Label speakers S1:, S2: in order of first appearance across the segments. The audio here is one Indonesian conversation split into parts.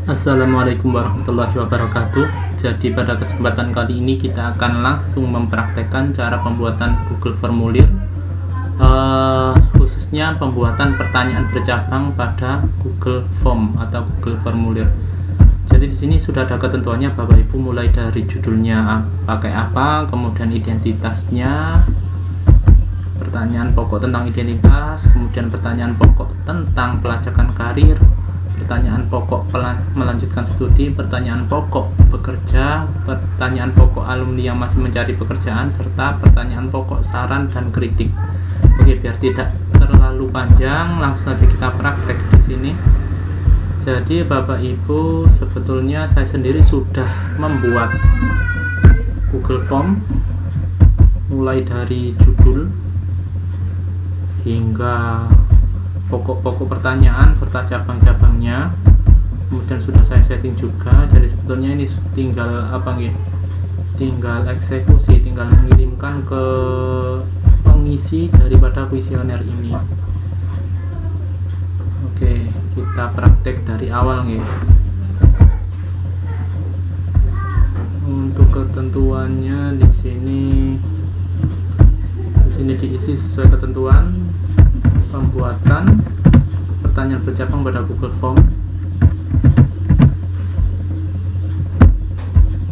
S1: Assalamualaikum warahmatullahi wabarakatuh. Jadi pada kesempatan kali ini kita akan langsung mempraktekkan cara pembuatan Google Formulir, khususnya pembuatan pertanyaan bercabang pada Google Form atau Google Formulir. Jadi di sini sudah ada ketentuannya Bapak Ibu, mulai dari judulnya pakai apa, kemudian identitasnya, pertanyaan pokok tentang identitas, kemudian pertanyaan pokok tentang pelacakan karir, pertanyaan pokok melanjutkan studi, pertanyaan pokok bekerja, pertanyaan pokok alumni yang masih mencari pekerjaan, serta pertanyaan pokok saran dan kritik. Oke, biar tidak terlalu panjang, langsung saja kita praktek di sini. Jadi Bapak Ibu, sebetulnya saya sendiri sudah membuat Google Form mulai dari judul hingga pokok-pokok pertanyaan serta cabang-cabangnya, kemudian sudah saya setting juga. Jadi sebetulnya ini tinggal tinggal eksekusi, tinggal mengirimkan ke pengisi daripada kuesioner ini. Oke, kita praktek dari awal nih. Untuk ketentuannya di sini diisi sesuai ketentuan pembuatan pertanyaan bercabang pada Google Form.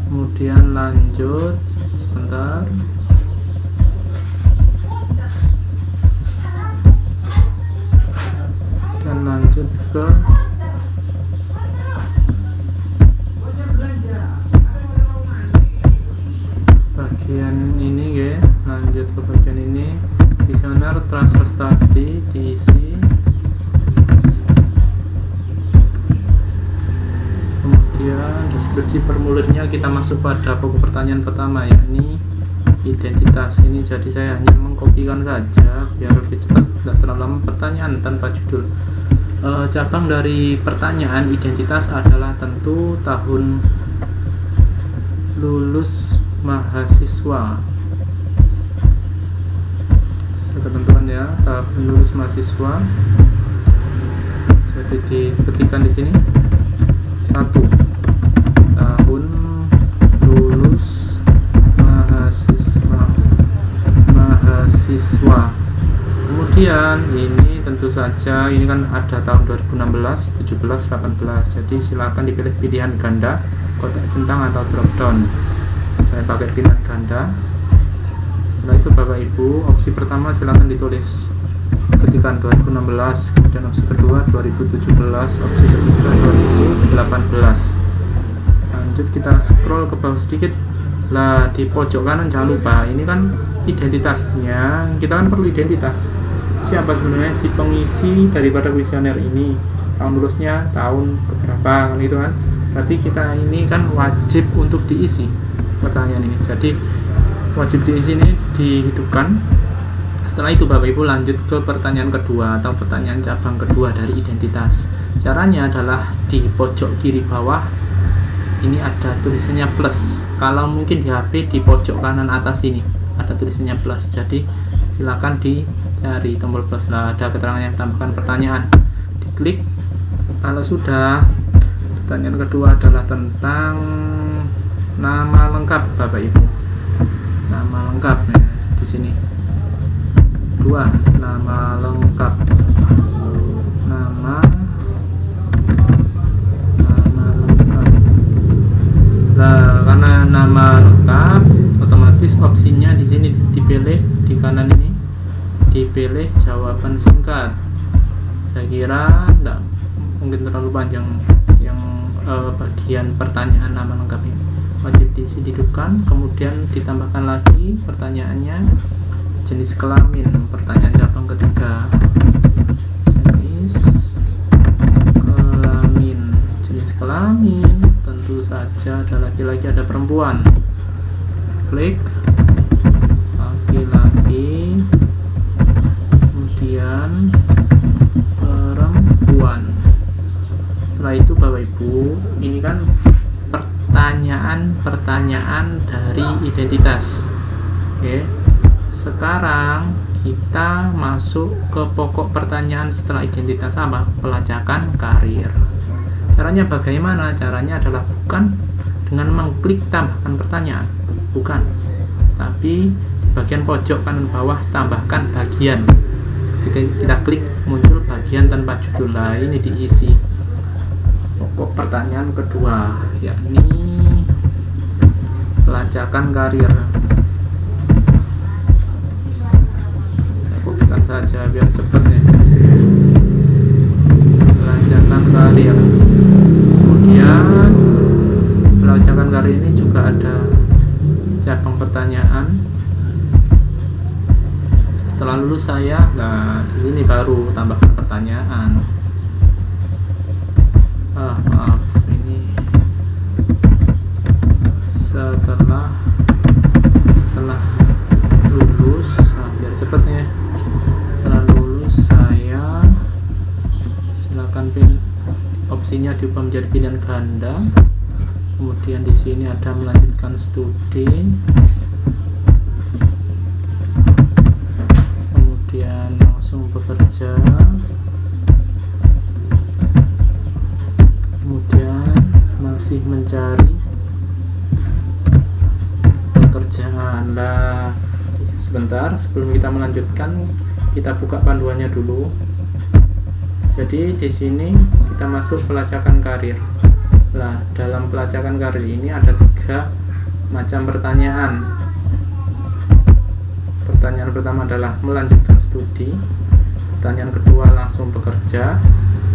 S1: Kemudian lanjut sebentar. Dan lanjut ke bagian ini ya. Lanjut ke bagian ini. Kuesioner transfer study diisi. Kemudian deskripsi formulirnya kita masuk pada pokok pertanyaan pertama, yakni identitas ini. Jadi saya hanya mengkopikan saja biar lebih cepat, tidak terlalu lama. Pertanyaan tanpa judul. Cabang dari pertanyaan identitas adalah tentu tahun lulus mahasiswa. Ketentuan ya, tahun lulus mahasiswa. Jadi diketikkan di sini 1, tahun lulus mahasiswa. Kemudian ini tentu saja ini kan ada tahun 2016, 17, 18. Jadi silakan dipilih pilihan ganda, kotak centang atau drop down. Saya pakai pilihan ganda. Setelah itu Bapak Ibu, opsi pertama silakan ditulis, ketikan 2016, kemudian opsi kedua 2017, opsi ketiga 2018. Lanjut kita scroll ke bawah sedikit. Lah di pojok kanan jangan lupa, ini kan identitasnya, kita kan perlu identitas. Siapa sebenarnya si pengisi daripada kuesioner ini? Tahun lulusnya tahun berapa gitu kan? Berarti kita ini kan wajib untuk diisi pertanyaan ini. Jadi wajib diisi ini dihidupkan. Setelah itu Bapak Ibu lanjut ke pertanyaan kedua atau pertanyaan cabang kedua dari identitas. Caranya adalah di pojok kiri bawah ini ada tulisannya plus. Kalau mungkin di HP di pojok kanan atas ini ada tulisannya plus. Jadi silakan dicari tombol plus. Nah, ada keterangan yang tambahkan pertanyaan. Diklik. Kalau sudah, pertanyaan kedua adalah tentang nama lengkap Bapak Ibu. Nama lengkap ya, di sini. 2, nama lengkap. Nama lengkap. Nah, karena nama lengkap, otomatis opsinya di sini dipilih di kanan ini, dipilih jawaban singkat. Saya kira enggak mungkin terlalu panjang yang bagian pertanyaan nama lengkap ini. Wajib diisi, dihidupkan, kemudian ditambahkan lagi pertanyaannya. Jenis kelamin, pertanyaan cabang ketiga. Jenis kelamin tentu saja ada laki-laki, ada perempuan. Klik laki-laki, kemudian perempuan. Setelah itu Bapak Ibu, ini kan pertanyaan dari identitas. Oke. Sekarang kita masuk ke pokok pertanyaan setelah identitas, apa? Pelacakan karir. Caranya bagaimana? Caranya adalah bukan dengan mengklik tambahkan pertanyaan, bukan, tapi di bagian pojok kanan bawah tambahkan bagian. Ketika kita klik muncul bagian tanpa judul. Nah, ini diisi pokok pertanyaan kedua, yakni pelacakan karir. Saya kopikan saja biar cepat ya. Pelacakan karir. Kemudian pelacakan karir ini juga ada cabang pertanyaan. Setelah lulus saya, nah ini baru tambahkan pertanyaan. Maaf, ini setelah lulus, biar cepet ya. Setelah lulus saya, silakan pilih opsinya diubah menjadi pilihan ganda. Kemudian di sini ada melanjutkan studi. Kemudian langsung bekerja. Kemudian masih mencari pekerjaan. Lah, sebentar sebelum kita melanjutkan, kita buka panduannya dulu. Jadi di sini kita masuk pelacakan karir. Nah, dalam pelacakan karir ini ada 3 macam pertanyaan. Pertanyaan pertama adalah melanjutkan studi, pertanyaan kedua langsung bekerja,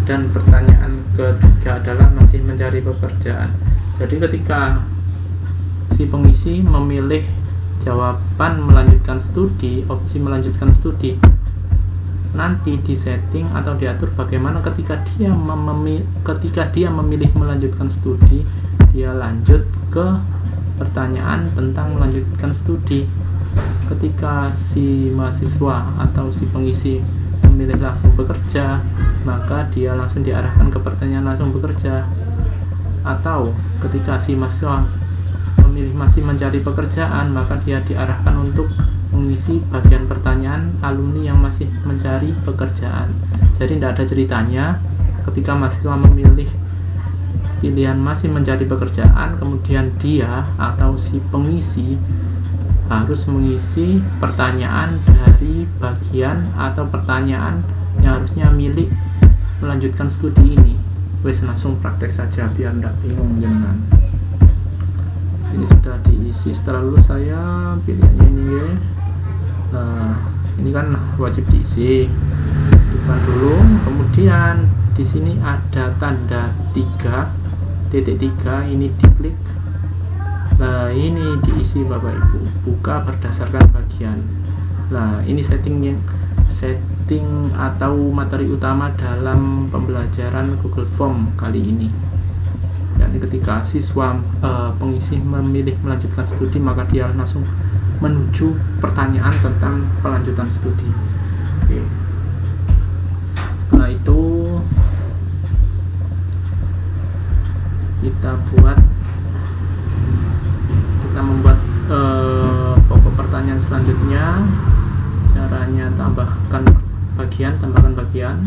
S1: dan pertanyaan ketiga adalah masih mencari pekerjaan. Jadi ketika si pengisi memilih jawaban melanjutkan studi, opsi melanjutkan studi, nanti di setting atau diatur bagaimana ketika dia memilih melanjutkan studi, dia lanjut ke pertanyaan tentang melanjutkan studi. Ketika si mahasiswa atau si pengisi memilih langsung bekerja, maka dia langsung diarahkan ke pertanyaan langsung bekerja. Atau ketika si mahasiswa memilih masih mencari pekerjaan, maka dia diarahkan untuk mengisi bagian pertanyaan alumni yang masih mencari pekerjaan. Jadi tidak ada ceritanya ketika mahasiswa memilih pilihan masih mencari pekerjaan, kemudian dia atau si pengisi harus mengisi pertanyaan dari bagian atau pertanyaan yang harusnya milik melanjutkan studi ini. Wes, langsung praktek saja biar tidak bingung jangan. Ini sudah diisi. Setelah lulus saya pilihannya ini ya. Nah, ini kan wajib diisi. Bukan dulu. Kemudian di sini ada tanda 3.3, ini diklik. Nah, ini diisi Bapak Ibu. Buka berdasarkan bagian. Nah, ini setting atau materi utama dalam pembelajaran Google Form kali ini. Dan ketika siswa pengisi memilih melanjutkan studi, maka dia langsung menuju pertanyaan tentang pelanjutan studi. Oke. Setelah itu kita membuat pokok pertanyaan selanjutnya. Caranya tambahkan bagian.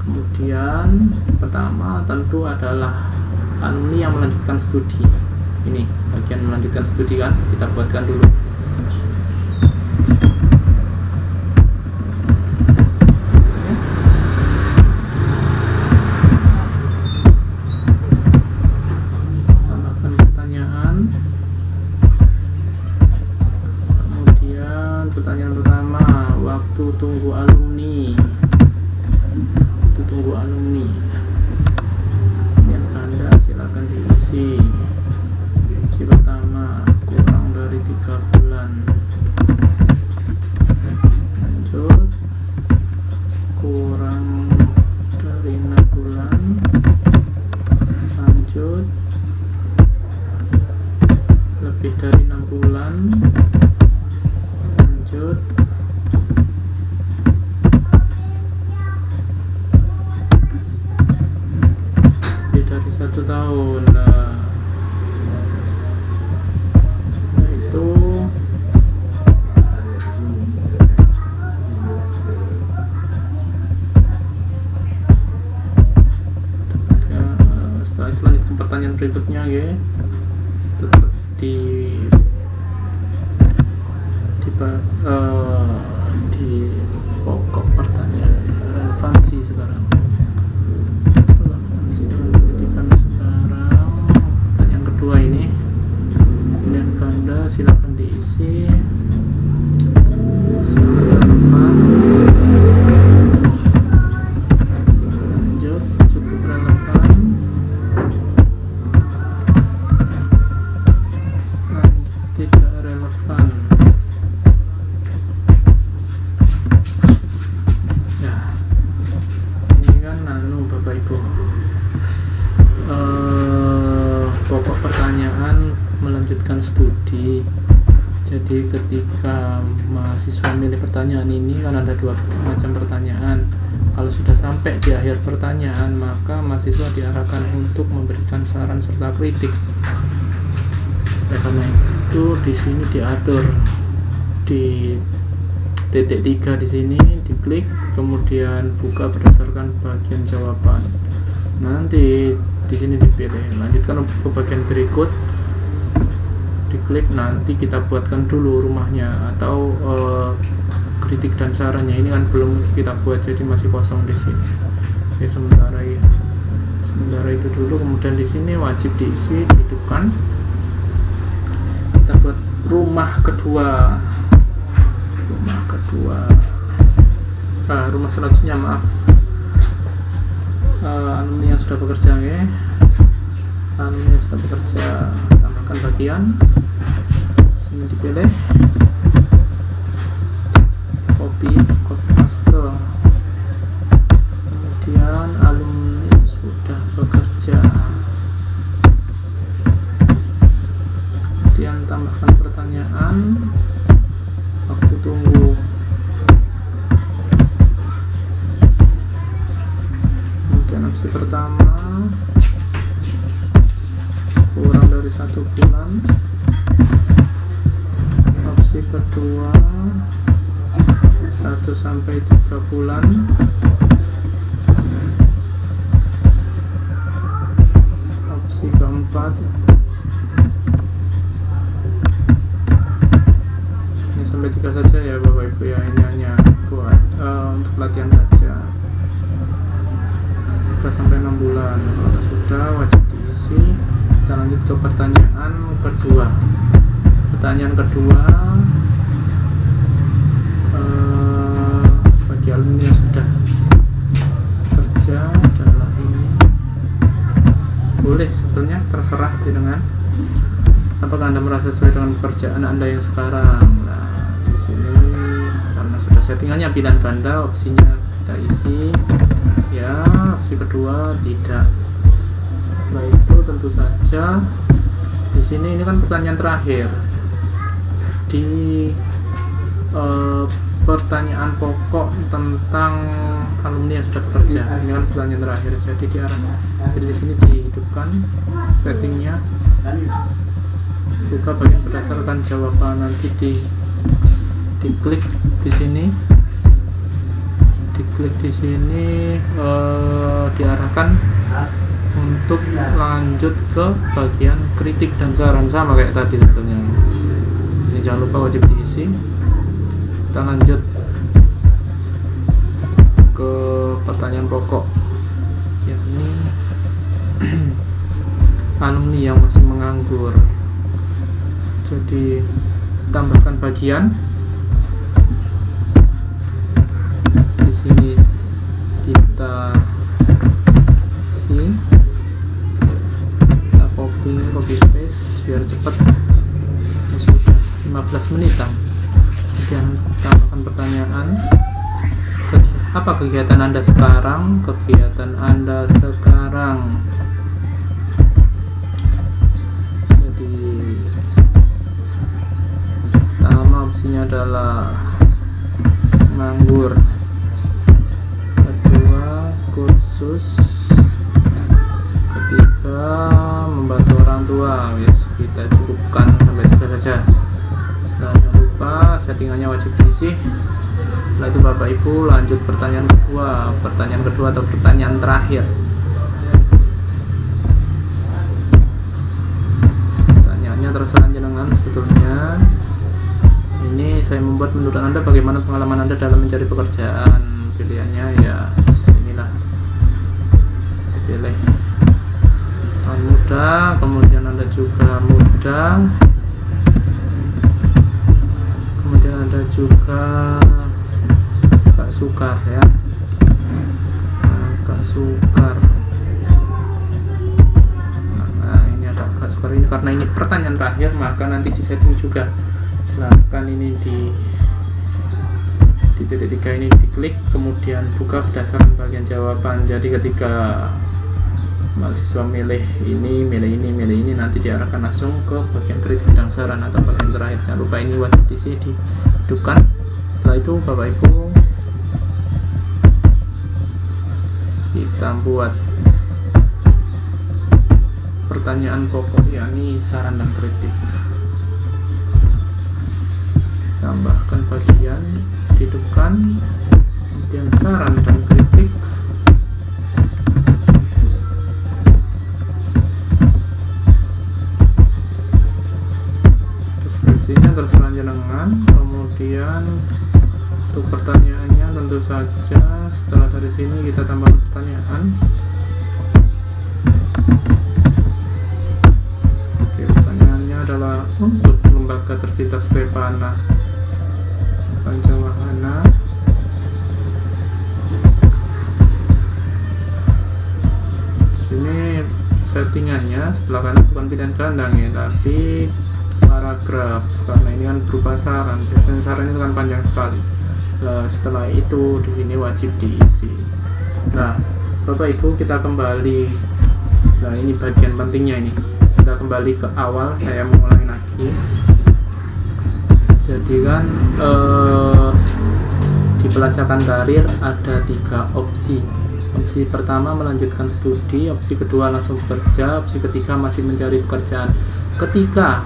S1: Kemudian pertama tentu adalah alumni yang melanjutkan studi. Ini bagian melanjutkan studi kan, kita buatkan dulu. Tambahkan pertanyaan. Kemudian pertanyaan pertama, waktu tunggu alumni. Yang Anda silakan diisi. Opsi pertama, kurang dari 3 bulan. Lanjut, kurang dari 6 bulan. Lanjut, lebih dari 6 bulan. Lanjut, lebih dari 1 tahun. Setelah itu lanjut ke pertanyaan berikutnya ya. Tetap di pokok pertanyaan relevansi sekarang. Relevansi dengan pendidikan sekarang. Pertanyaan kedua ini pilihan ganda, silakan diisi. Sangat relevan. Lanjut, cukup relevan. Tidak relevan. Ya, ini kan Bapak Ibu, pokok pertanyaan melanjutkan studi. Jadi ketika mahasiswa milih pertanyaan ini kan ada dua macam pertanyaan. Kalau sudah sampai di akhir pertanyaan, maka mahasiswa diarahkan untuk memberikan saran serta kritik. Karena itu di sini diatur di titik 3 di sini, diklik, kemudian buka berdasarkan bagian jawaban. Nanti di sini dipilih, lanjutkan ke bagian berikut, diklik, nanti kita buatkan dulu rumahnya atau kritik dan sarannya. Ini kan belum kita buat, jadi masih kosong di sini. Oke, sementara itu dulu. Kemudian di sini wajib diisi, dihidupkan. Kita buat rumah kedua. Rumah selanjutnya, maaf, alumni yang sudah bekerja ya. Alumni yang sudah bekerja, tambahkan bagian. Sini dipilih, copy paste. Kemudian alumni sudah bekerja. Kemudian tambahkan pertanyaan, waktu tunggu. Kemudian opsi pertama, kurang dari 1 bulan. Opsi kedua, 1 sampai 3 bulan. Opsi keempat, ini sampai 3 saja ya Bapak Ibu ya, ini hanya buat untuk latihan saja. 3 sampai 6 bulan. Kalau sudah, wajib diisi. Kita lanjut ke pertanyaan kedua. Pertanyaan kedua, bagi alumni yang sudah kerja adalah ini. Boleh sebetulnya, terserah dengan apakah Anda merasa sesuai dengan pekerjaan Anda yang sekarang. Nah, di sini karena sudah settingannya pilihan ganda, opsinya kita isi ya. Opsi kedua tidak. Setelah itu tentu saja di sini, ini kan pertanyaan terakhir di pertanyaan pokok tentang alumni yang sudah bekerja. Ini kan pertanyaan terakhir, jadi diarahkan. Jadi di sini dihidupkan settingnya, buka bagian berdasarkan jawaban, nanti diklik di sini, diarahkan untuk lanjut ke bagian kritik dan saran, sama kayak tadi sebetulnya. Ini jangan lupa wajib diisi. Kita lanjut ke pertanyaan pokok, yakni alumni yang masih menganggur. Jadi tambahkan bagian di sini, kita copy paste biar cepat. Ini sudah 15 menitan. Kemudian tambahkan pertanyaan, apa kegiatan Anda sekarang? Jadi pertama opsinya adalah nganggur, kedua kursus, ketiga membantu orang tua. Yes, kita cukupkan sampai 3 saja. Nah, jangan lupa settingannya wajib diisi. Setelah itu Bapak Ibu lanjut pertanyaan kedua atau pertanyaan terakhir. saya membuat. Menurut Anda bagaimana pengalaman Anda dalam mencari pekerjaan? Pilihannya ya inilah, pilih sangat mudah, kemudian Anda juga mudah, kemudian Anda juga agak sukar ya, agak sukar. Nah ini ada agak sukar ini karena ini pertanyaan terakhir, maka nanti di setting juga. Silahkan ini di titik 3 ini diklik, kemudian buka berdasarkan bagian jawaban. Jadi ketika mahasiswa milih ini nanti diarahkan langsung ke bagian kritik bidang saran atau bagian terakhir. Jangan lupa ini wajib diisi, dihidupkan. Setelah itu Bapak Ibu kita buat pertanyaan pokok, yakni saran dan kritik. Tambahkan bagian, hidupkan, kemudian saran dan kritik. Deskripsinya terserah jenengan. Kemudian untuk pertanyaannya tentu saja setelah dari sini kita tambah pertanyaan. Oke, pertanyaannya adalah untuk lembaga tercinta Stepana Pancawahana, sini settingannya sebelah kanan bukan pilihan ganda ya, tapi paragraf, karena ini kan berupa saran. Biasanya saran itu kan panjang sekali. Nah, setelah itu di sini wajib diisi. Nah Bapak Ibu kita kembali. Nah ini bagian pentingnya, ini kita kembali ke awal. Saya mengulangi lagi. Jadi kan di pelacakan karir ada 3 opsi. Opsi pertama melanjutkan studi, opsi kedua langsung bekerja, opsi ketiga masih mencari pekerjaan. Ketika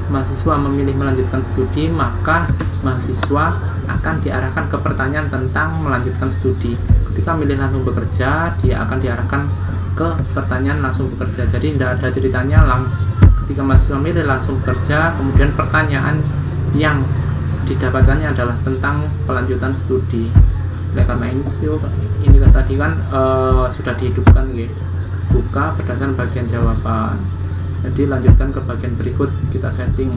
S1: mahasiswa memilih melanjutkan studi, maka mahasiswa akan diarahkan ke pertanyaan tentang melanjutkan studi. Ketika milih langsung bekerja, dia akan diarahkan ke pertanyaan langsung bekerja. Jadi tidak ada ceritanya langsung ketika mahasiswa milih langsung bekerja, kemudian pertanyaan yang didapatkannya adalah tentang pelanjutan studi. Oleh karena ini tadi kan sudah dihidupkan ya. Buka berdasarkan bagian jawaban. Jadi lanjutkan ke bagian berikut, kita setting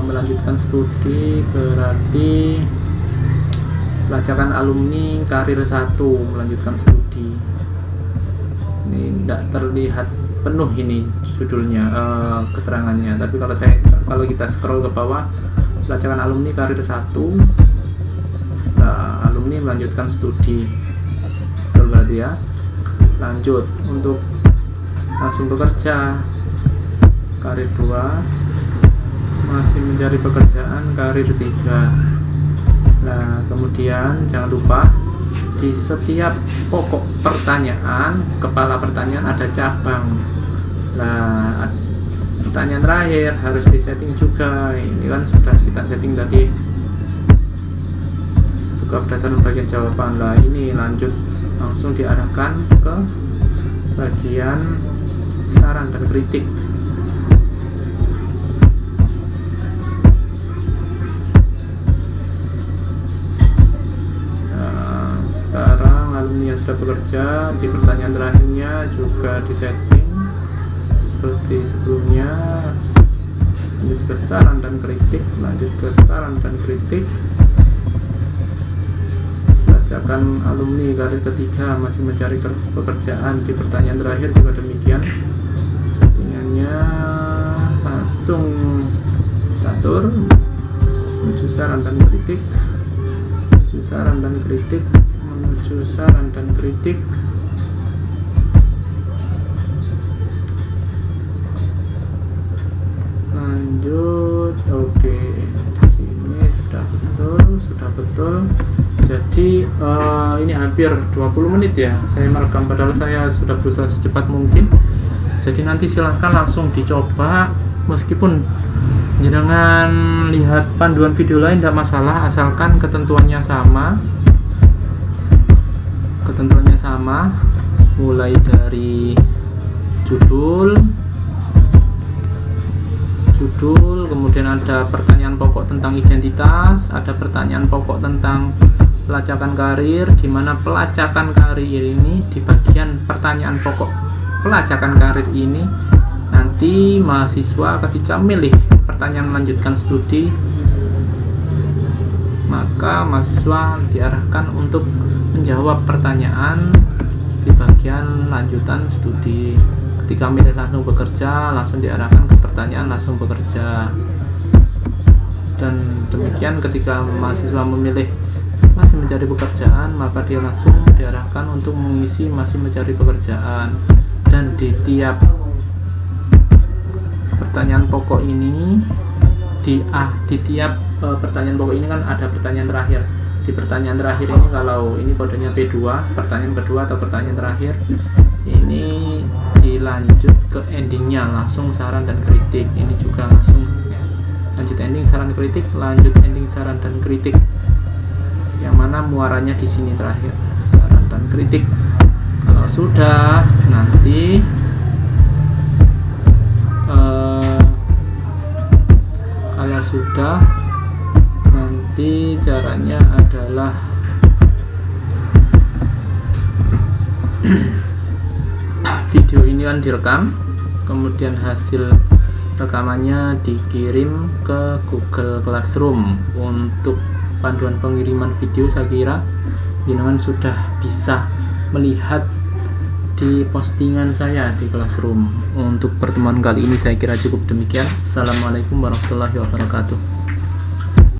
S1: melanjutkan studi berarti pelacakan alumni karir 1 melanjutkan studi. Ini tidak terlihat penuh ini judulnya, keterangannya, tapi kalau kita scroll ke bawah, pelacakan alumni karir 1, nah, alumni melanjutkan studi, betul berarti ya. Lanjut untuk langsung bekerja karir 2, masih mencari pekerjaan karir 3. Nah kemudian jangan lupa di setiap pokok pertanyaan, kepala pertanyaan ada cabang. Nah pertanyaan terakhir harus disetting juga. Ini kan sudah kita setting tadi, buka berdasarkan bagian jawaban. Lah ini lanjut langsung diarahkan ke bagian saran dan kritik. Nah, sekarang alumni yang sudah bekerja, di pertanyaan terakhirnya juga disetting seperti sebelumnya. Lanjut ke saran dan kritik, lanjut ke saran dan kritik. Bacakan alumni karir ketiga masih mencari pekerjaan, di pertanyaan terakhir juga demikian. Settingannya langsung atur menuju saran dan kritik, menuju saran dan kritik, menuju saran dan kritik. Lanjut, oke, di sini sudah betul. Jadi ini hampir 20 menit ya saya merekam, padahal saya sudah berusaha secepat mungkin. Jadi nanti silahkan langsung dicoba, meskipun jangan lihat panduan video lain tidak masalah, asalkan ketentuannya sama, mulai dari judul, judul, kemudian ada pertanyaan pokok tentang identitas, ada pertanyaan pokok tentang pelacakan karir, di mana pelacakan karir ini di bagian pertanyaan pokok pelacakan karir ini nanti mahasiswa ketika milih pertanyaan melanjutkan studi, maka mahasiswa diarahkan untuk menjawab pertanyaan di bagian lanjutan studi. Ketika milih langsung bekerja, langsung diarahkan ke pertanyaan langsung bekerja. Dan demikian ketika mahasiswa memilih masih mencari pekerjaan, maka dia langsung diarahkan untuk mengisi masih mencari pekerjaan. Dan di tiap pertanyaan pokok ini, di tiap pertanyaan pokok ini kan ada pertanyaan terakhir. Di pertanyaan terakhir ini, kalau ini kodenya P2, pertanyaan kedua atau pertanyaan terakhir ini dilanjut ke endingnya, langsung saran dan kritik. Ini juga langsung lanjut ending, saran, kritik, lanjut ending, saran dan kritik, yang mana muaranya di sini terakhir, saran dan kritik. Kalau sudah, nanti nanti caranya adalah video ini kan direkam, kemudian hasil rekamannya dikirim ke Google Classroom. Untuk panduan pengiriman video, saya kira jenengan sudah bisa melihat di postingan saya di Classroom. Untuk pertemuan kali ini saya kira cukup demikian. Assalamualaikum warahmatullahi wabarakatuh.